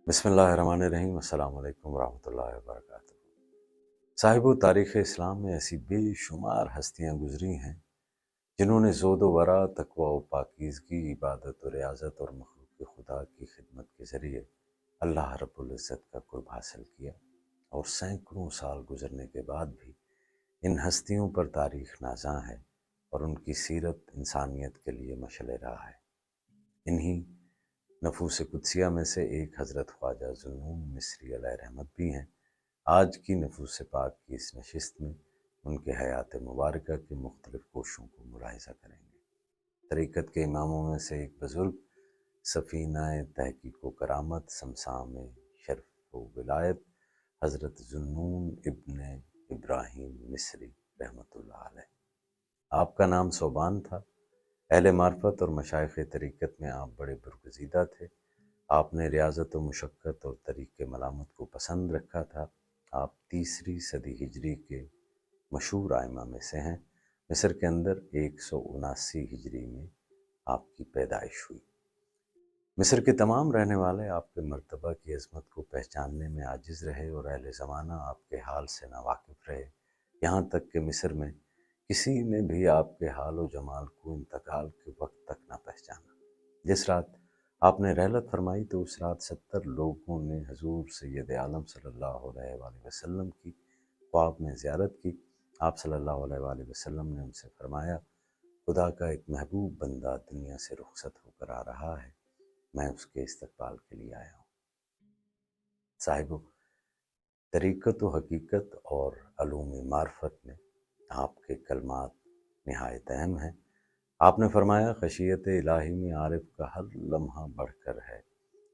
बिस्मिल्लाहिर्रहमानिर्रहीम। अस्सलाम वालेकुम वरहमतुल्लाहि वबरकातुहू। साहिबो तारीख़ इस्लाम में ऐसी बेशुमार हस्तियाँ गुज़री हैं जिन्होंने ज़ोद व वरा, तक़वा व पाकीज़गी, इबादत व रियाज़त और मख़लूक़ खुदा की खिदमत के ज़रिए अल्लाह रब्बुल इज़्ज़त का क़ुर्ब हासिल किया। और सैकड़ों साल गुज़रने के बाद भी इन हस्तियों पर तारीख़ नाज़ां है और उनकी सीरत इंसानियत के लिए मशअल राह है। इन्हीं नफूस कुदसिया में से एक हज़रत ख्वाजा ज़ुन्नून मिस्री अलैहि रहमत भी हैं। आज की नफूस पाक की इस नशिस्त में उनके हयात मुबारका के मुख्तलिफ़ गोशों को मुलाहिज़ा करेंगे। तरीक़त के इमामों में से एक बुज़ुर्ग सफ़ीनाए तहक़ीक़ व करामत समसाम शर्फ़ व विलायत हज़रत ज़ुन्नून इब्न इब्राहीम मिस्री रहमतुल्लाह अलैह। आपका नाम सोबान था। अहले मार्फत और मशाइख़ तरीक़त में आप बड़े बरगुज़ीदा थे। आपने रियाज़त व मुशक्क़त और तरीक़े मलामत को पसंद रखा था। आप तीसरी सदी हिजरी के मशहूर आइमा में से हैं। मिस्र के अंदर 179 हिजरी में आपकी पैदाइश हुई। मिस्र के तमाम रहने वाले आपके मर्तबा की अज़मत को पहचानने में आजिज़ रहे और अहले ज़माना आपके हाल से नावाकिफ़ रहे। यहाँ तक कि मिस्र में किसी ने भी आपके हाल व जमाल को इंतकाल के वक्त तक न पहचाना। जिस रात आपने रहलत फरमाई तो उस रात 70 लोगों ने हजूर सैयद आलम सल्लल्लाहु अलैहि वसल्लम की ख्वाब में ज़ियारत की। आप सल्लल्लाहु अलैहि वसल्लम ने उनसे फरमाया, खुदा का एक महबूब बंदा दुनिया से रुखसत होकर आ रहा है, मैं उसके इस्तकबाल के लिए आया हूँ। साहिबो, तरीक़त व हकीकत और अलूम मार्फत में आपके कलमात निहायत अहम हैं। आपने फरमाया, खशियत इलाही में आरिफ का हर लम्हा बढ़कर है,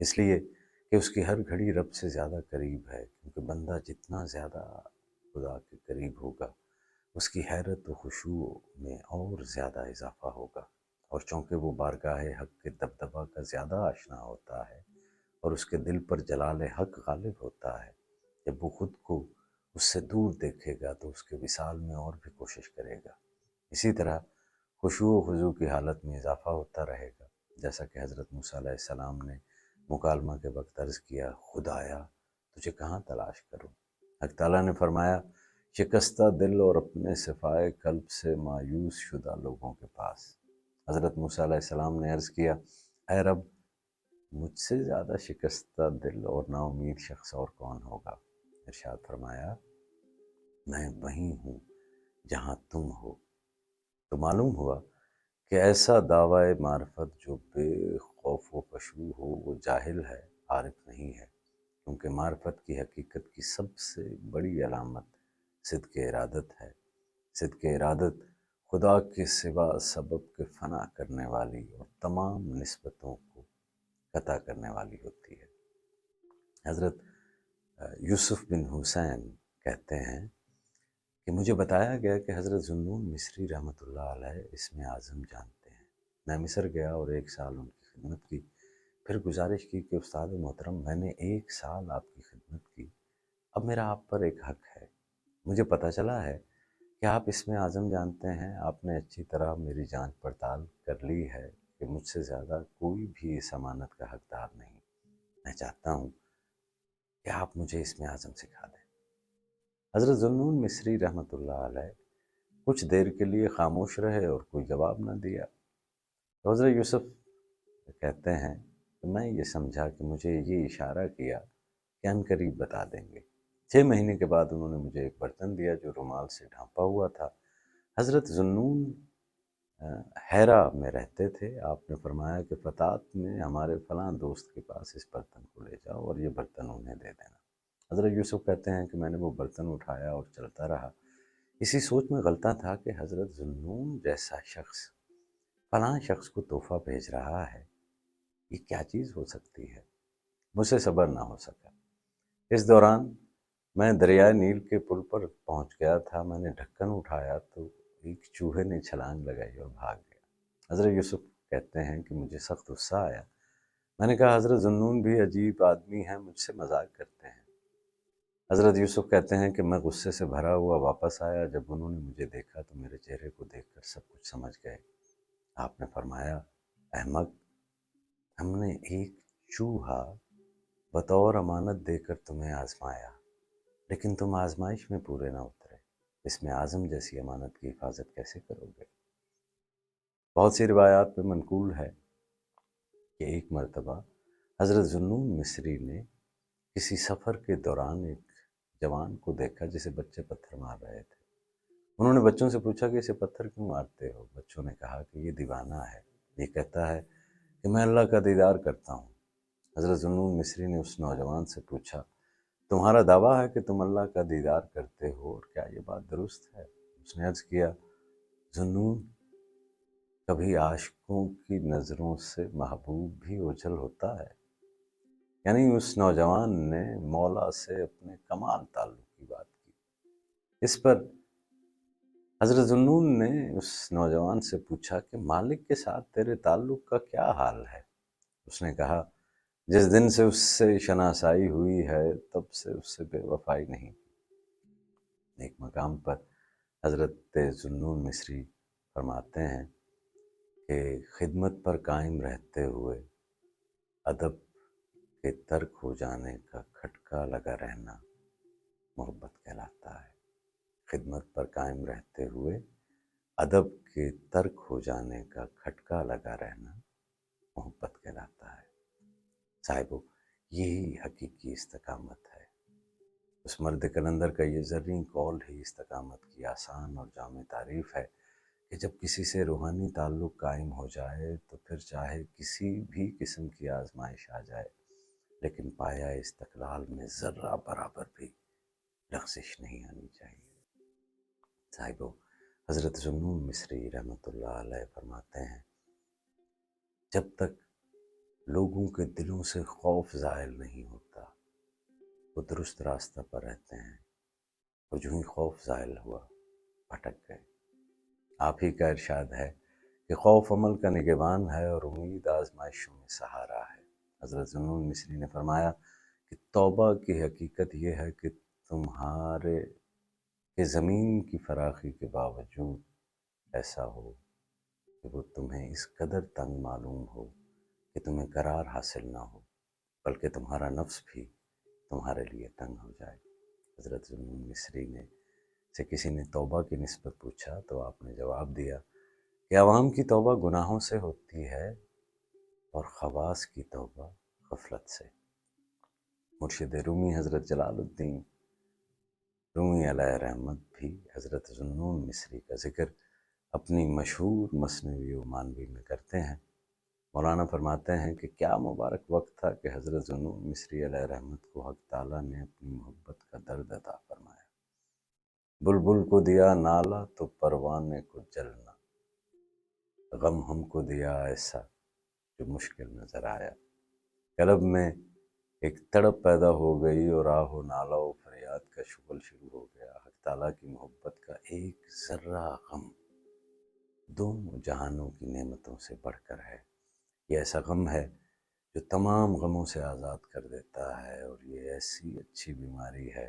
इसलिए कि उसकी हर घड़ी रब से ज़्यादा करीब है। क्योंकि बंदा जितना ज़्यादा खुदा के करीब होगा, उसकी हैरत व खुशू में और ज़्यादा इजाफ़ा होगा। और चूँकि वो बारगाह हक़ के दबदबा का ज़्यादा आशना होता है और उसके दिल पर जलाल हक़ गालिब होता है, जब वो ख़ुद को उससे दूर देखेगा तो उसके विसाल में और भी कोशिश करेगा। इसी तरह खुशू व खुज़ू की हालत में इजाफ़ा होता रहेगा। जैसा कि हज़रत मूसा अलैहिस्सलाम ने मुकालमा के वक्त अर्ज़ किया, खुदाया तुझे कहाँ तलाश करूँ। हक़ ताला ने फरमाया, शिकस्ता दिल और अपने सिफ़ाए कल्ब से मायूस शुदा लोगों के पास। हज़रत मूसा अलैहिस्सलाम ने अर्ज़ किया, ऐ रब, मुझसे ज़्यादा शिकस्ता दिल और नाउमीद शख्स और कौन होगा। इरशाद फरमाया, मैं वहीं हूँ जहाँ तुम हो। तो मालूम हुआ कि ऐसा दावाए मार्फत जो बेखौफ व खशू हो वो जाहिल है, आरिफ नहीं है। क्योंकि मार्फत की हकीकत की सबसे बड़ी अलामत सिद्क़ इरादत है। सिद्क़ इरादत खुदा के सिवा सबब के फ़ना करने वाली और तमाम निस्बतों को कता करने वाली होती है। हज़रत यूसुफ़ बिन हुसैन कहते हैं कि मुझे बताया गया कि हज़रत ज़ुन्नून मिस्री रहमतुल्लाह अलैह इसमें आज़म जानते हैं। मैं मिस्र गया और 1 साल उनकी खिदमत की। फिर गुजारिश की कि उस्ताद मोहतरम, मैंने 1 साल आपकी खिदमत की, अब मेरा आप पर एक हक़ है। मुझे पता चला है कि आप इसमें आज़म जानते हैं। आपने अच्छी तरह मेरी जाँच पड़ताल कर ली है कि मुझसे ज़्यादा कोई भी इस अमानत का हक़दार नहीं। मैं चाहता हूँ कि आप मुझे इसमें आज़म सिखा दें। हज़रत ज़ुन्नून मिस्री रहमतुल्लाह अलैह कुछ देर के लिए खामोश रहे और कोई जवाब न दिया। तो हज़रत यूसुफ़ कहते हैं कि मैं ये समझा कि मुझे ये इशारा किया कि अनकरीब बता देंगे। 6 महीने के बाद उन्होंने मुझे एक बर्तन दिया जो रुमाल से ढाँपा हुआ था। हज़रत ज़ुन्नून हैरा में रहते थे। आपने फरमाया कि फ़तात में हमारे फ़लाँ दोस्त के पास इस बर्तन को ले जाओ और ये बर्तन उन्हें दे देना। हज़रत यूसुफ़ कहते हैं कि मैंने वो बर्तन उठाया और चलता रहा। इसी सोच में गलता था कि हज़रत ज़ुन्नून जैसा शख्स फ़लाँ शख्स को तोहफ़ा भेज रहा है, ये क्या चीज़ हो सकती है। मुझसे सब्र ना हो सका। इस दौरान मैं दरियाए नील के पुल पर पहुंच गया था। मैंने ढक्कन उठाया तो एक चूहे ने छलांग लगाई और भाग गया। हज़रत यूसुफ़ कहते हैं कि मुझे सख्त गुस्सा आया। मैंने कहा, हज़रत ज़ुन्नून भी अजीब आदमी हैं, मुझसे मजाक करते हैं। हज़रत यूसुफ़ कहते हैं कि मैं गुस्से से भरा हुआ वापस आया। जब उन्होंने मुझे देखा तो मेरे चेहरे को देखकर सब कुछ समझ गए। आपने फरमाया, अहमक, हमने एक चूहा बतौर अमानत देकर तुम्हें आजमाया, लेकिन तुम आजमाइश में पूरे ना उतरे। इसमें आज़म जैसी अमानत की हिफाजत कैसे करोगे? बहुत सी रिवायात में मनकूल है कि एक मर्तबा हज़रत ज़ुन्नून मिस्री ने किसी सफ़र के दौरान एक जवान को देखा जिसे बच्चे पत्थर मार रहे थे। उन्होंने बच्चों से पूछा कि इसे पत्थर क्यों मारते हो? बच्चों ने कहा कि ये दीवाना है, ये कहता है कि मैं अल्लाह का दीदार करता हूँ। हज़रत ज़ुन्नून मिस्री ने उस नौजवान से पूछा, तुम्हारा दावा है कि तुम अल्लाह का दीदार करते हो, और क्या ये बात दुरुस्त है? उसने अर्ज़ किया, ज़ुन्नून, कभी आशिकों की नज़रों से महबूब भी ओझल होता है। यानी उस नौजवान ने मौला से अपने कमाल ताल्लुक की बात की। इस पर हज़रत ज़ुन्नून ने उस नौजवान से पूछा कि मालिक के साथ तेरे ताल्लुक का क्या हाल है? उसने कहा, जिस दिन से उससे शनासाई हुई है तब से उससे बेवफाई नहीं। एक मकाम पर हज़रत ज़ुन्नून मिस्री फरमाते हैं कि खिदमत पर कायम रहते हुए अदब के तर्क हो जाने का खटका लगा रहना मोहब्बत कहलाता है। खिदमत पर कायम रहते हुए अदब के तर्क हो जाने का खटका लगा रहना मोहब्बत कहलाता है। साहिबो, यही हकीकी इस्तकामत है। उस मर्द कलंदर का ये ज़र्री कौल ही इस्तकामत की आसान और जामे तारीफ़ है कि जब किसी से रूहानी ताल्लुक़ कायम हो जाए तो फिर चाहे किसी भी किस्म की आजमाइश आ जाए, लेकिन पाया इस्तक़लाल में ज़र्रा बराबर भी लग़ज़िश नहीं आनी चाहिए। साहिबो, हज़रत ज़ुन्नून मिस्री रहमतुल्लाह अलैह फरमाते हैं, जब तक लोगों के दिलों से खौफ ज़ाइल नहीं होता वो दुरुस्त रास्ता पर रहते हैं, और जो ही खौफ ज़ाइल हुआ भटक गए। आप ही का इरशाद है कि खौफ अमल का निगहबान है और उम्मीद आजमाइशों में सहारा है। हज़रत ज़ुन्नून मिस्री ने फरमाया कि तौबा की हकीकत यह है कि तुम्हारे कि ज़मीन की फराखी के बावजूद ऐसा हो कि वो तुम्हें इस कदर तंग मालूम हो कि तुम्हें करार हासिल ना हो, बल्कि तुम्हारा नफ्स भी तुम्हारे लिए तंग हो जाए। हज़रत ज़ुन्नून मिस्री ने से किसी ने तौबा की निस्बत पूछा तो आपने जवाब दिया कि अवाम की तौबा गुनाहों से होती है और ख़वास की तौबा गफलत से। मुर्शिद रूमी हज़रत जलालुद्दीन रूमी अलैहि रहमत भी हज़रत ज़ुन्नून मिस्री का ज़िक्र अपनी मशहूर मसनवी व मानवी में करते हैं। मौलाना फरमाते हैं कि क्या मुबारक वक्त था कि हज़रत ज़ुन्नून मिस्री अलैहि रहमत को हक़ ताला ने अपनी मोहब्बत का दर्द अता फरमाया। बुलबुल को दिया नाला तो परवाने को जलना, गम हमको दिया ऐसा जो मुश्किल नज़र आया। कलब में एक तड़प पैदा हो गई और आहो नाला व फरियाद का शुगल शुरू हो गया। हक़ ताला की मोहब्बत का एक ज़र्रा गम दोनों जहानों की नेमतों से बढ़कर है। ये ऐसा गम है जो तमाम गमों से आज़ाद कर देता है, और ये ऐसी अच्छी बीमारी है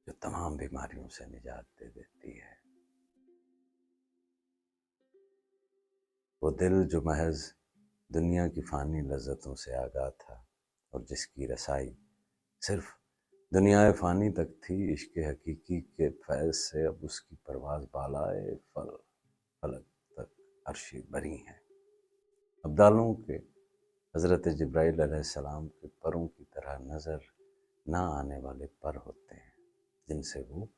जो तमाम बीमारियों से निजात दे देती है। वो दिल जो महज दुनिया की फ़ानी लज़्ज़तों से आगाह था और जिसकी रसाई सिर्फ दुनियाए फ़ानी तक थी, इश्क़ हकीकी के फैज़ से अब उसकी परवाज़ बालाए फलक तक अर्शी बरी है। अब्दालों के हज़रत जिब्राइल अलैहिस्सलाम के परों की तरह नज़र ना आने वाले पर होते हैं, जिनसे वो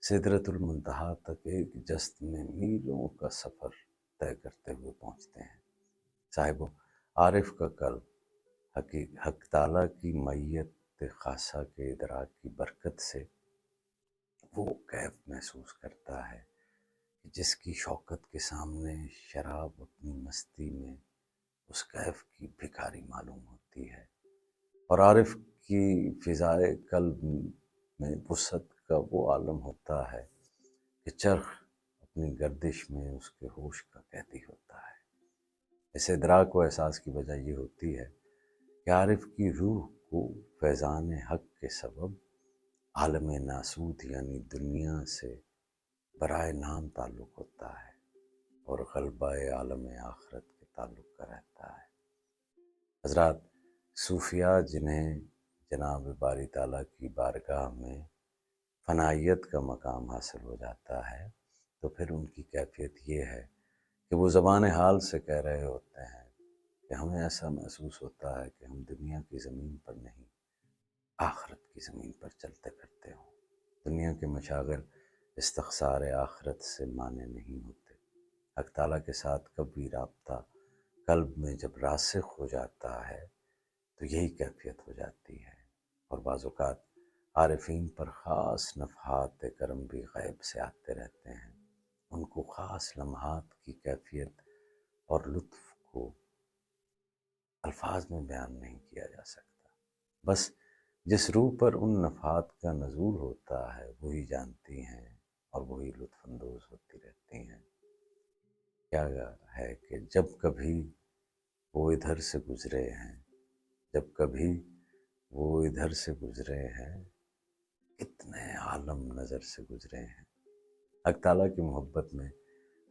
सिदरतुल मुंतहा तक एक जस्त में मीलों का सफ़र तय करते हुए पहुँचते हैं। साहिबो, आरिफ का कल्ब हक़ ताला की मैयत खासा के इदराक की बरकत से वो कैफ महसूस करता है कि जिसकी शौकत के सामने शराब अपनी मस्ती में उस कैफ की भिखारी मालूम होती है। और आरिफ की फ़िज़ाए कल्ब में वुसअत का वो आलम होता है कि चरख़ अपनी गर्दिश में उसके होश का कैदी होता है। इस इदराक व एहसास की वजह ये होती है कि आरिफ की रूह को फैज़ान हक़ के सबब आलम नासूत यानी दुनिया से बराए नाम ताल्लुक़ होता है और ग़ल्बा आलम आखिरत के ताल्लुक़ का रहता है। हज़रात, صوفیاء جنہیں جناب باری تعالیٰ کی بارگاہ میں فنائیت کا مقام حاصل ہو جاتا ہے تو پھر ان کی کیفیت یہ ہے کہ وہ زبان حال سے کہہ رہے ہوتے ہیں کہ ہمیں ایسا محسوس ہوتا ہے کہ ہم دنیا کی زمین پر نہیں آخرت کی زمین پر چلتے پھرتے ہوں۔ دنیا کے مشاغل استخسار آخرت سے مانے نہیں ہوتے۔ حق تعالیٰ کے ساتھ کبھی رابطہ قلب میں جب راسخ ہو جاتا ہے تو یہی کیفیت ہو جاتی ہے، اور بعض اوقات عارفین پر خاص نفحات کرم بھی غیب سے آتے رہتے ہیں۔ ان کو خاص لمحات کی کیفیت اور لطف کو الفاظ میں بیان نہیں کیا جا سکتا، بس جس روح پر ان نفحات کا نزول ہوتا ہے وہی جانتی ہیں اور وہی لطف اندوز ہوتی رہتی ہیں۔ کیا ہے کہ جب کبھی وہ ادھر سے گزرے ہیں، جب کبھی وہ ادھر سے گزرے ہیں، کتنے عالم نظر سے گزرے ہیں۔ حق تعالیٰ کی محبت میں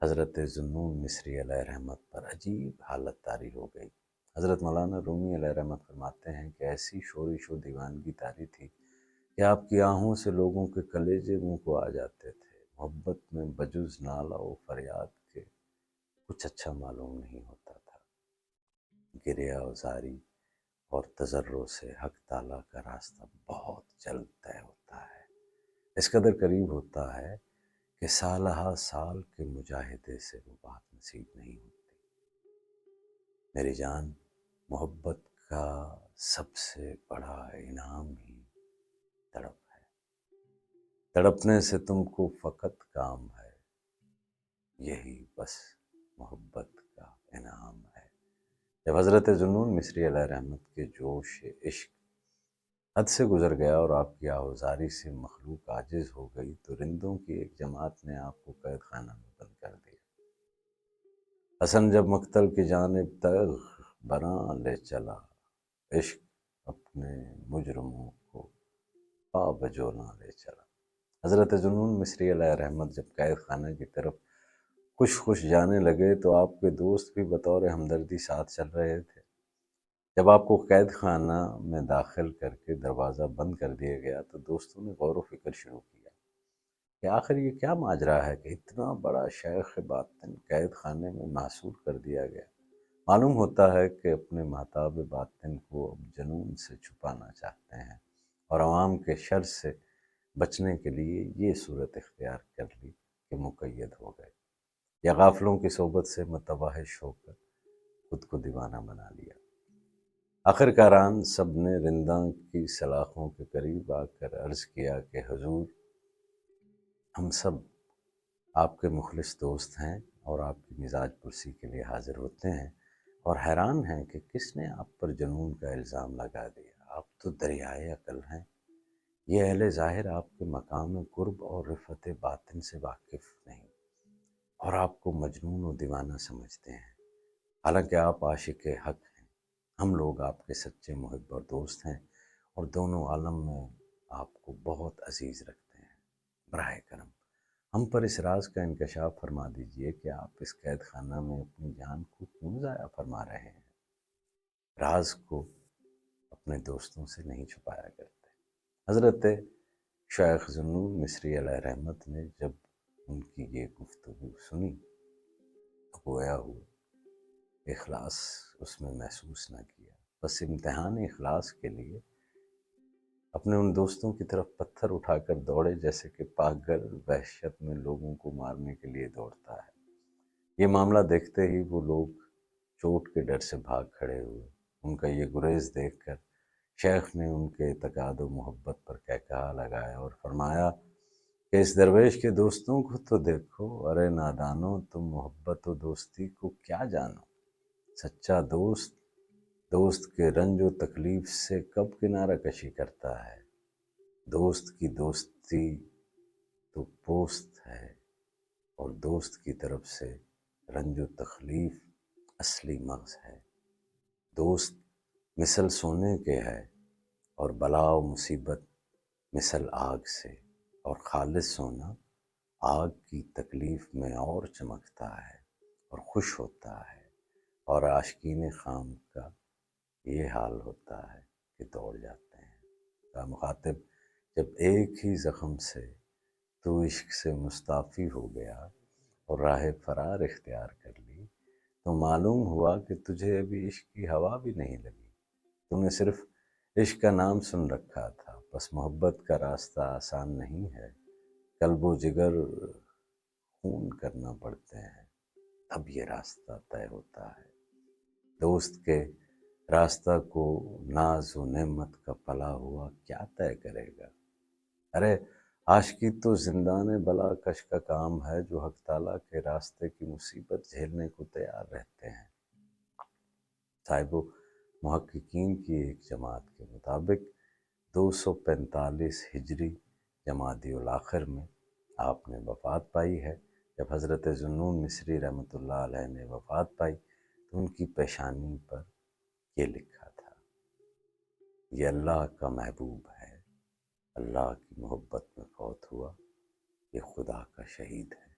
حضرت ذوالنون مصری علیہ رحمت پر عجیب حالت طاری ہو گئی۔ حضرت مولانا رومی علیہ رحمت فرماتے ہیں کہ ایسی شورش و دیوانگی طاری تھی کہ آپ کی آہوں سے لوگوں کے کلیجے منہ کو آ جاتے تھے۔ محبت میں بجز نالہ و فریاد کے کچھ اچھا معلوم نہیں ہوتا تھا۔ گریہ و زاری اور تضرع سے حق تعالیٰ کا راستہ بہت جلد طے ہوتا ہے، اس قدر قریب ہوتا ہے کہ سالہ سال کے مجاہدے سے وہ بات نصیب نہیں ہوتی۔ میری جان، محبت کا سب سے بڑا انعام ہی تڑپ ہے۔ تڑپنے سے تم کو فقط کام ہے، یہی بس محبت کا انعام ہے۔ جب حضرت ذوالنون مصری علیہ رحمت کے جوش عشق حد سے گزر گیا اور آپ کی آہوزاری سے مخلوق عاجز ہو گئی تو رندوں کی ایک جماعت نے آپ کو قید خانہ میں بند کر دیا۔ حسن جب مقتل کی جانب تگ براں لے چلا، عشق اپنے مجرموں کو پا بجو نہ لے چلا۔ حضرت ذوالنون مصری علیہ رحمت جب قید خانہ کی طرف خوش جانے لگے تو آپ کے دوست بھی بطور ہمدردی ساتھ چل رہے تھے۔ جب آپ کو قید خانہ میں داخل کر کے دروازہ بند کر دیا گیا تو دوستوں نے غور و فکر شروع کیا کہ آخر یہ کیا ماجرا ہے کہ اتنا بڑا شیخ باطن قید خانے میں محصور کر دیا گیا۔ معلوم ہوتا ہے کہ اپنے مہتاب باطن کو اب جنون سے چھپانا چاہتے ہیں اور عوام کے شر سے بچنے کے لیے یہ صورت اختیار کر لی کہ مقید ہو گئے، یا غافلوں کی صحبت سے متوحش ہو کر خود کو دیوانہ بنا لیا۔ آخر کاران سب نے رنداں کی سلاخوں کے قریب آ کر عرض کیا کہ حضور، ہم سب آپ کے مخلص دوست ہیں اور آپ کی مزاج پرسی کے لیے حاضر ہوتے ہیں، اور حیران ہیں کہ کس نے آپ پر جنون کا الزام لگا دیا۔ آپ تو دریائے عقل ہیں، یہ اہل ظاہر آپ کے مقام قرب اور رفعت باطن سے واقف نہیں اور آپ کو مجنون و دیوانہ سمجھتے ہیں، حالانکہ آپ عاشق حق ہیں۔ ہم لوگ آپ کے سچے محب اور دوست ہیں اور دونوں عالم میں آپ کو بہت عزیز رکھتے ہیں۔ براہ کرم ہم پر اس راز کا انکشاف فرما دیجئے کہ آپ اس قید خانہ میں اپنی جان کو کیوں ضائع فرما رہے ہیں۔ راز کو اپنے دوستوں سے نہیں چھپایا کرتے۔ حضرت شیخ ذوالنون مصری علیہ رحمت نے جب ان کی یہ گفتگو سنی تو گویا ہوا اخلاص اس میں محسوس نہ کیا، بس امتحان اخلاص کے لیے اپنے ان دوستوں کی طرف پتھر اٹھا کر دوڑے جیسے کہ پاگل وحشت میں لوگوں کو مارنے کے لیے دوڑتا ہے۔ یہ معاملہ دیکھتے ہی وہ لوگ چوٹ کے ڈر سے بھاگ کھڑے ہوئے۔ ان کا یہ گریز دیکھ کر شیخ نے ان کے اعتقاد و محبت پر کہا لگایا اور فرمایا کہ اس درویش کے دوستوں کو تو دیکھو، ارے نادانو، تم محبت و دوستی کو کیا جانو؟ سچا دوست دوست کے رنج و تکلیف سے کب کنارہ کشی کرتا ہے؟ دوست کی دوستی تو پوست ہے اور دوست کی طرف سے رنج و تکلیف اصلی مغز ہے۔ دوست مثل سونے کے ہے اور بلا و مصیبت مثل آگ سے، اور خالص سونا آگ کی تکلیف میں اور چمکتا ہے اور خوش ہوتا ہے، اور عاشقین خام کا یہ حال ہوتا ہے کہ دوڑ جاتے ہیں۔ کہا مخاطب جب ایک ہی زخم سے تو عشق سے مستعفی ہو گیا اور راہ فرار اختیار کر لی، تو معلوم ہوا کہ تجھے ابھی عشق کی ہوا بھی نہیں لگی۔ تو نے صرف عشق کا نام سن رکھا تھا، بس محبت کا راستہ آسان نہیں ہے، قلب و جگر خون کرنا پڑتے ہیں، تب یہ راستہ طے ہوتا ہے۔ دوست کے راستہ کو ناز و نعمت کا پلا ہوا کیا طے کرے گا؟ ارے عاشقی تو زندان بلا کش کا کام ہے، جو حق تعالیٰ کے راستے کی مصیبت جھیلنے کو تیار رہتے ہیں۔ صاحب محققین کی ایک جماعت کے مطابق 245 ہجری جمادی الاخر میں آپ نے وفات پائی ہے۔ جب حضرت ذوالنون مصری رحمۃ اللہ علیہ نے وفات پائی تو ان کی پیشانی پر یہ لکھا تھا، یہ اللہ کا محبوب ہے، اللہ کی محبت میں فوت ہوا، یہ خدا کا شہید ہے۔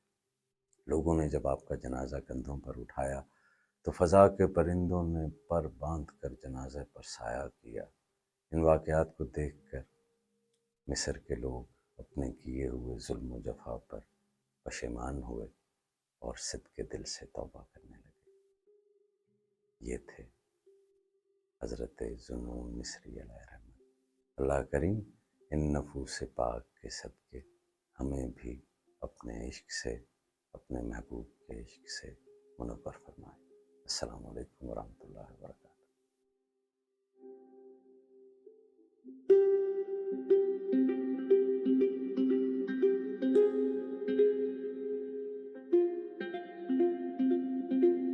لوگوں نے جب آپ کا جنازہ کندھوں پر اٹھایا تو فضا کے پرندوں نے پر باندھ کر جنازے پر سایہ کیا۔ ان واقعات کو دیکھ کر مصر کے لوگ اپنے کیے ہوئے ظلم و جفا پر پشیمان ہوئے اور صدقے دل سے توبہ کرنے لگے۔ یہ تھے حضرت ذوالنون مصری علیہ رحمت۔ اللہ کریم ان نفوس پاک کے صدقے ہمیں بھی اپنے عشق سے، اپنے محبوب کے عشق سے منور فرمائے۔ السلام علیکم ورحمۃ اللہ وبرکاتہ۔